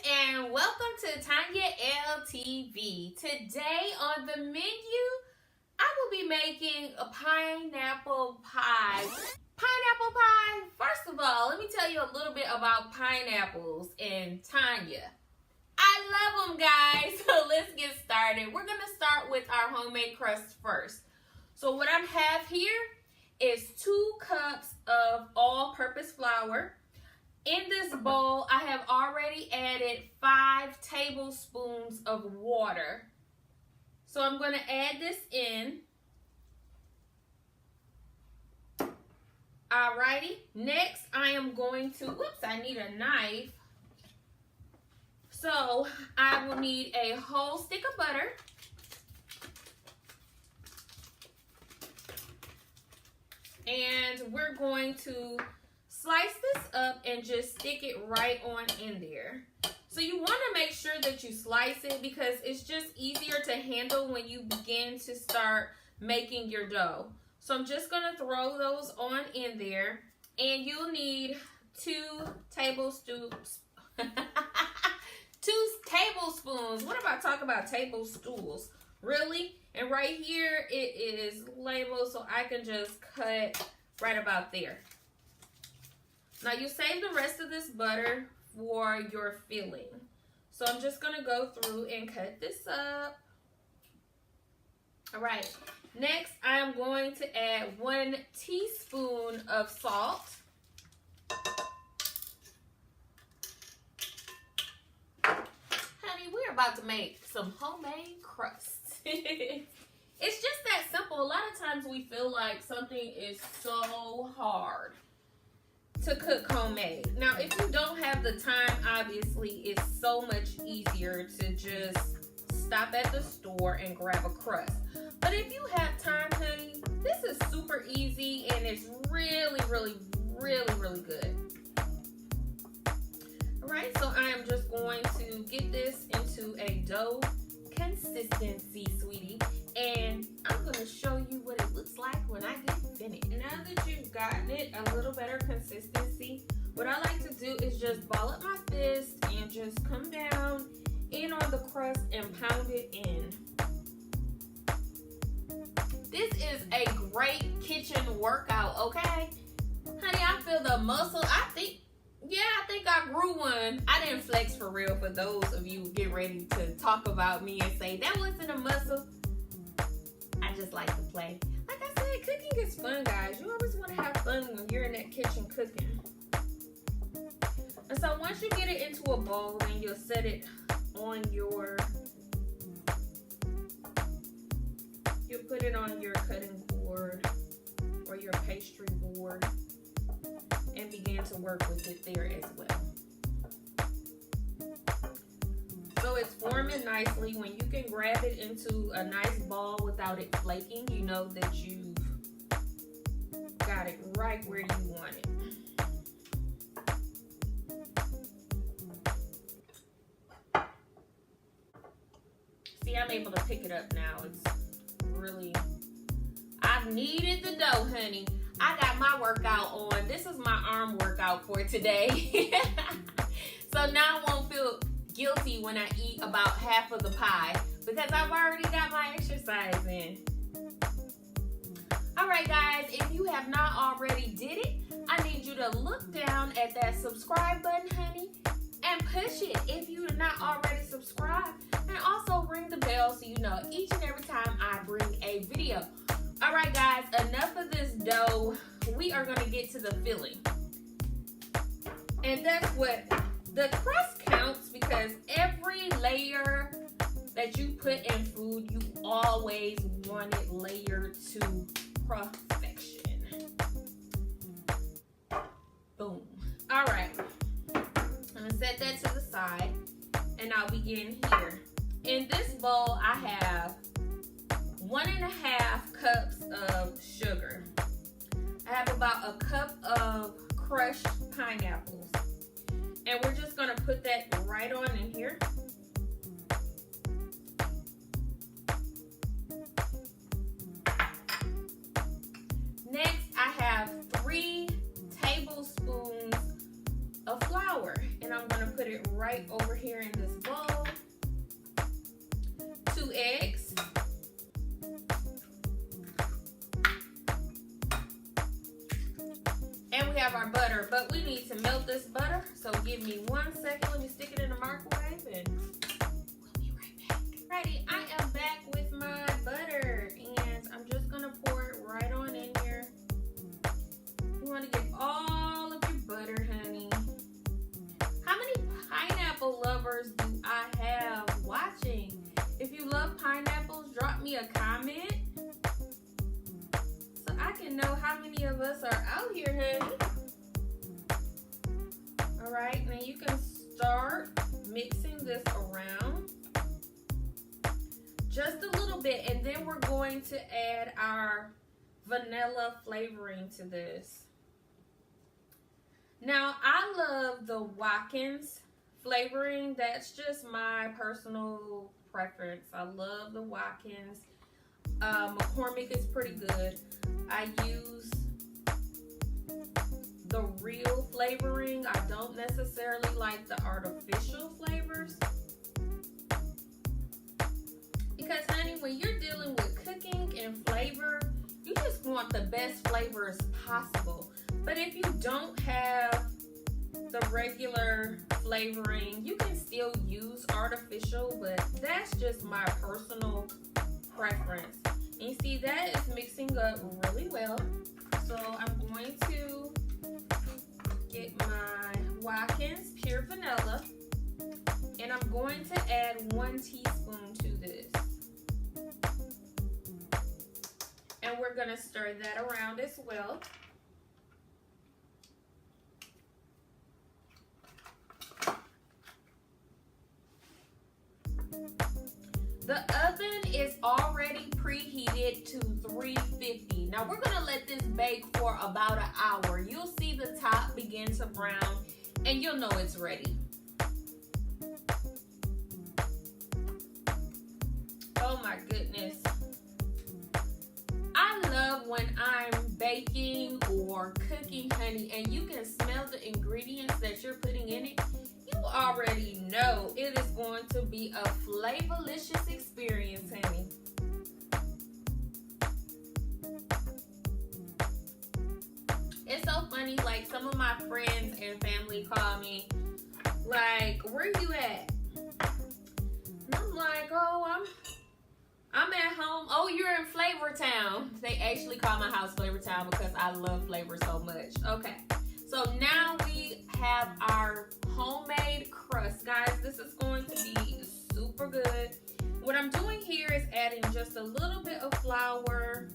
and welcome to TonyaLTV. Today on the menu, I will be making a pineapple pie. Pineapple pie? First of all, let me tell you a little bit about pineapples and Tonya. I love them, guys. So let's get started. We're going to start with our homemade crust first. So what I have here is 2 cups of all-purpose flour. In this bowl, I have already added 5 tablespoons of water. So I'm going to add this in. Alrighty. Next, I am going to, I need a knife. So I will need a whole stick of butter. And we're going to slice this up and just stick it right on in there. So you want to make sure that you slice it because it's just easier to handle when you begin to start making your dough. So I'm just going to throw those on in there. And you'll need 2 tablespoons. 2 tablespoons. What if I talk about table stools? Really? And right here it is labeled so I can just cut right about there. Now you save the rest of this butter for your filling. So I'm just going to go through and cut this up. All right. Next, I am going to add 1 teaspoon of salt. Honey, we're about to make some homemade crust. It's just that simple. A lot of times we feel like something is so hard to cook homemade. Now, if you don't have the time, obviously, it's so much easier to just stop at the store and grab a crust. But if you have time, honey, this is super easy and it's really, really, really, really good. All right, so I am just going to get this into a dough consistency, sweetie. And I'm going to show you what it looks like when I get finished. Now that you've gotten it a little better consistency, what I like to do is just ball up my fist and just come down in on the crust and pound it in. This is a great kitchen workout, okay? Honey, I feel the muscle. I think I grew one. I didn't flex for real for those of you who get ready to talk about me and say, that wasn't a muscle. I just like to play. Like I said, cooking is fun, guys. You always want to have fun when you're in that kitchen cooking. And so once you get it into a bowl, then you'll set it on you'll put it on your cutting board or your pastry board and begin to work with it there as well. So it's forming nicely. When you can grab it into a nice ball without it flaking, you know that you've got it right where you want it. See, I'm able to pick it up now. It's really, I've needed the dough, honey. I got my workout on. This is my arm workout for today. So now I won't feel guilty when I eat about half of the pie because I've already got my exercise in. All right, guys, if you have not already did it, I need you to look down at that subscribe button, honey, and push it if you're not already subscribed. And also ring the bell so you know each and every time I bring a video. All right, guys, enough of this dough. We are going to get to the filling. And that's what the crust counts, because every layer that you put in food, you always want it layered to perfection. Boom. All right. I'm going to set that to the side, and I'll begin here. In this bowl, I have 1.5 cups of sugar. I have about a cup of crushed pineapples. And we're just going to put that right on in here. Next, I have 3 tablespoons of flour. And I'm going to put it right over here in this bowl. 2 eggs. And we have our butter, but we need to melt this butter. So give me 1 second. Let me stick it in the microwave and we'll be right back. Alrighty, I am back with my butter and I'm just gonna pour it right on in here. You wanna get all of your butter, honey. How many pineapple lovers do I have watching? If you love pineapples, drop me a comment. I can know how many of us are out here, honey. All right, now you can start mixing this around just a little bit, and then we're going to add our vanilla flavoring to this. Now, I love the Watkins flavoring. That's just my personal preference. I love the Watkins. McCormick is pretty good. I use the real flavoring. I don't necessarily like the artificial flavors. Because, honey, when you're dealing with cooking and flavor, you just want the best flavors possible. But if you don't have the regular flavoring, you can still use artificial, but that's just my personal preference. And you see that is mixing up really well. So I'm going to get my Watkins Pure Vanilla and I'm going to add 1 teaspoon to this. And we're going to stir that around as well. The oven is already preheated to 350. Now we're gonna let this bake for about an hour. You'll see the top begin to brown and you'll know it's ready. Oh my goodness. I love when I'm baking or cooking, honey, and you can smell the ingredients that you're putting in it. You already know it is going to be a flavorlicious experience, honey. It's so funny, like some of my friends and family call me, like, where you at? And I'm like, oh, I'm at home. Oh, you're in Flavor Town. They actually call my house Flavor Town because I love flavor so much. Okay. So now we have our homemade crust. Guys, this is going to be super good. What I'm doing here is adding just a little bit of flour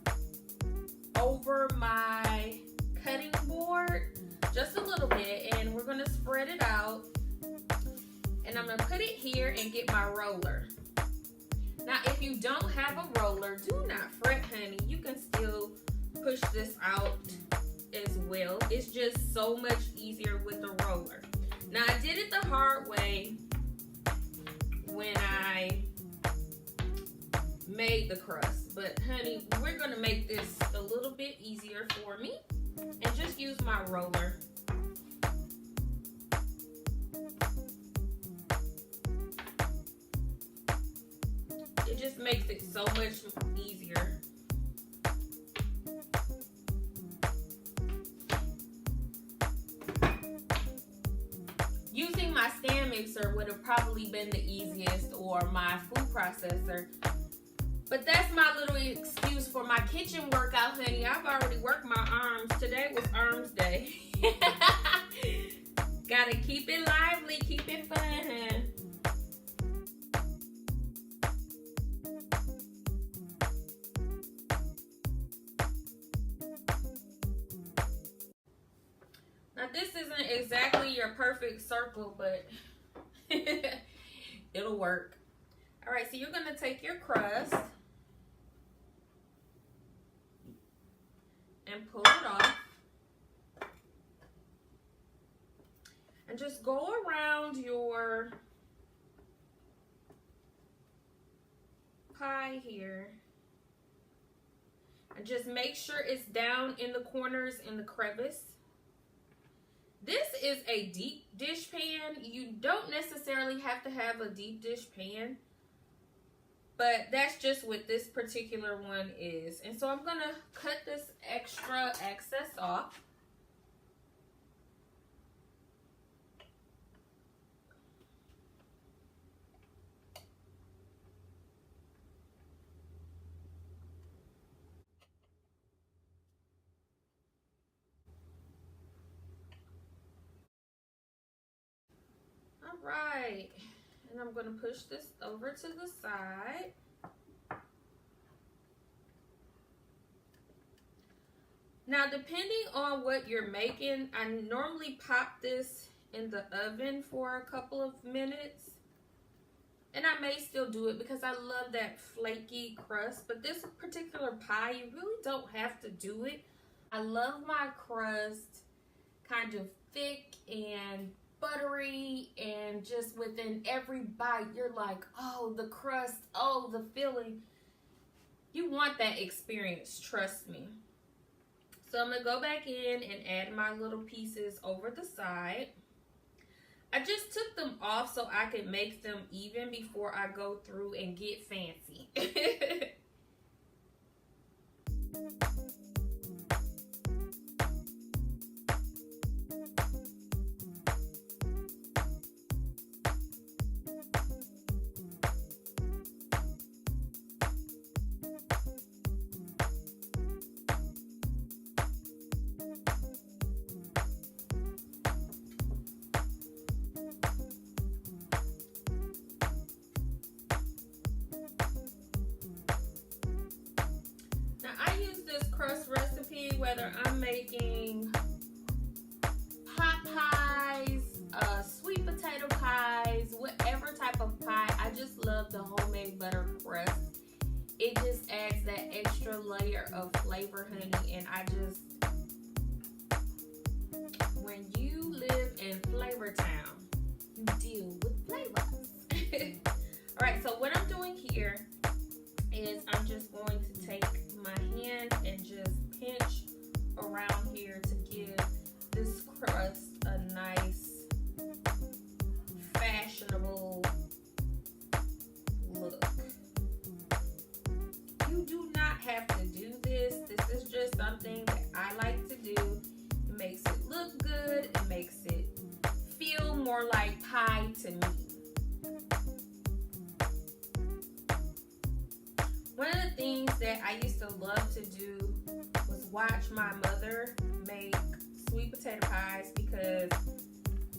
over my cutting board. Just a little bit. And we're going to spread it out. And I'm going to put it here and get my roller. Now, if you don't have a roller, do not fret, honey. You can still push this out as well. It's just so much easier with the roller. Now I did it the hard way when I made the crust, but honey, we're gonna make this a little bit easier for me and just use my roller. It just makes it so much easier. Using my stand mixer would have probably been the easiest, or my food processor. But that's my little excuse for my kitchen workout, honey. I've already worked my arms. Today was arms day. Gotta keep it lively, keep it fun, huh? Now this isn't exactly your perfect circle, but it'll work. All right, so you're gonna take your crust and pull it off. And just go around your pie here. And just make sure it's down in the corners in the crevice. This is a deep dish pan. You don't necessarily have to have a deep dish pan, but that's just what this particular one is. And so I'm gonna cut this extra excess off. All right, and I'm gonna push this over to the side. Now, depending on what you're making, I normally pop this in the oven for a couple of minutes. And I may still do it because I love that flaky crust. But this particular pie, you really don't have to do it. I love my crust kind of thick and buttery, and just within every bite, you're like, oh, the crust, oh, the filling. You want that experience, trust me. So I'm gonna go back in and add my little pieces over the side. I just took them off so I could make them even before I go through and get fancy. Crust recipe, whether I'm making pot pies, sweet potato pies, whatever type of pie. I just love the homemade butter crust. It just adds that extra layer of flavor, honey. And when you live in Flavor Town, you deal with flavors. All right, so what I'm doing here is I'm just going to take my hand and just pinch around here to give this crust a nice fashionable look. You do not have to do this. This is just something that I like to do. It makes it look good. It makes it feel more like pie to me. One of the things that I used to love to do was watch my mother make sweet potato pies, because,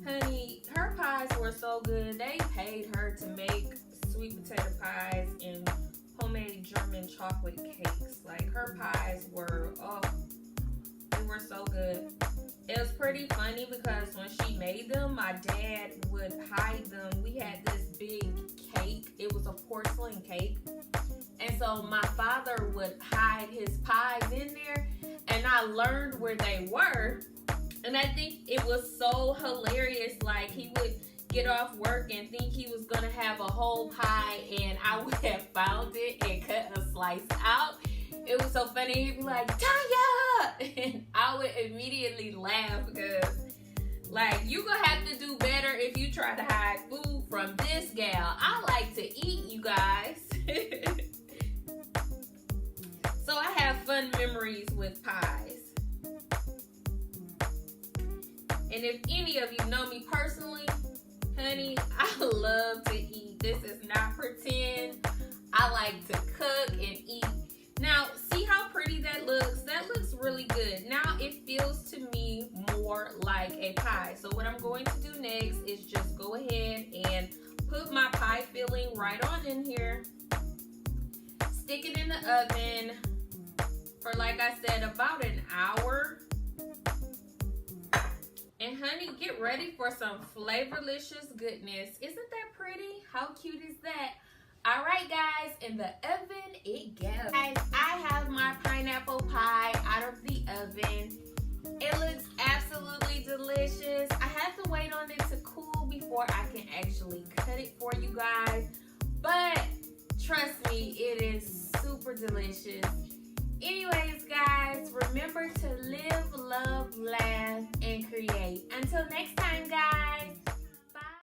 honey, her pies were so good. They paid her to make sweet potato pies and homemade German chocolate cakes. Like, her pies were, oh, they were so good. It was pretty funny because when she made them, my dad would hide them. We had this big cake. It was a porcelain cake. And so my father would hide his pies in there, and I learned where they were. And I think it was so hilarious. Like, he would get off work and think he was gonna have a whole pie, and I would have found it and cut a slice out. It was so funny. He'd be like, Tonya! And I would immediately laugh because, like, you gonna have to do better if you try to hide food from this gal. I like to eat, you guys. So I have fun memories with pies. And if any of you know me personally, honey, I love to eat. This is not pretend. I like to cook and eat. Now, see how pretty that looks? That looks really good. Now it feels to me more like a pie. So what I'm going to do next is just go ahead and put my pie filling right on in here. Stick it in the oven for, like I said, about an hour. And honey, get ready for some flavorlicious goodness. Isn't that pretty? How cute is that? All right, guys, in the oven it goes. Guys, I have my pineapple pie out of the oven. It looks absolutely delicious. I have to wait on it to cool before I can actually cut it for you guys. But trust me, it is super delicious. Anyways, guys, remember to live, love, laugh, and create. Until next time, guys.